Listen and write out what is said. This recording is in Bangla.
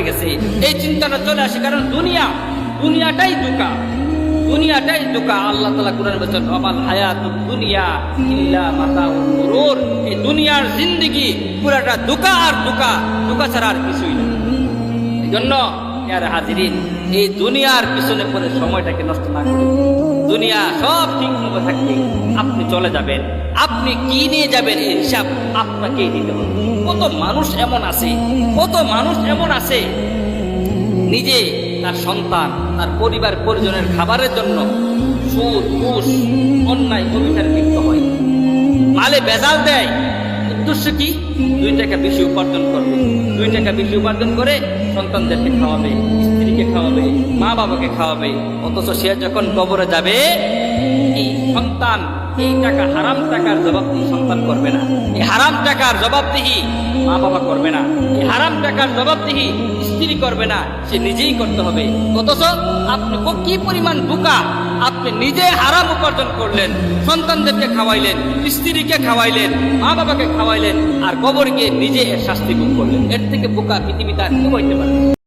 গেছে, এই চিন্তাটা চলে আসে। কারণ দুনিয়াটাই ধোঁকা। আল্লাহ তাআলা কুরআনে বলেছেন, ওয়ামাল হায়াতুদ দুনিয়া ইল্লা মাতাউল গুরুর। এই দুনিয়ার জিন্দেগি পুরাটা ধোঁকা ছাড়া আর কিছুই না। এজন্য ইয়ার হাজিরিন, এই দুনিয়ার পিছনে পড়ে সময়টাকে নষ্ট না করে, দুনিয়া সব ঠিক মতো থাকলে আপনি চলে যাবেন। আপনি কি নিয়ে যাবেন এই হিসাব আপনাকেই দিতে হবে। কত মানুষ এমন আছে নিজে, তার সন্তান, তার পরিবার পরিজনের খাবারের জন্য সুদ, ঘুষ, অন্যায় অবিচারে লিপ্ত হয়, মালে ভেজাল দেয়। উদ্দেশ্য কি? 2 টাকা বেশি উপার্জন করবে, 2 টাকা বেশি উপার্জন করে সন্তানদেরকে খাওয়াবে, স্ত্রীকে খাওয়াবে, মা বাবাকে খাওয়াবে। অথচ সে যখন কবরে যাবে, এই সন্তান এই টাকা, হারাম টাকার জবাবদিহি সন্তান করবে না, এই হারাম টাকার জবাবদিহি মা বাবা করবে না, এই হারাম টাকার জবাবদিহি স্ত্রী করবে না, সে নিজেই করতে হবে। অথচ আপনি কি পরিমাণ বোকা! আপনি নিজে হারাম উপার্জন করলেন, সন্তানদেরকে খাওয়াইলেন, স্ত্রীকে খাওয়াইলেন, মা বাবাকে খাওয়াইলেন, আর কবরে গিয়ে নিজে এর শাস্তি ভোগ করলেন। এর থেকে বোকা পৃথিবীতে আর কেউ হইতে পারে না।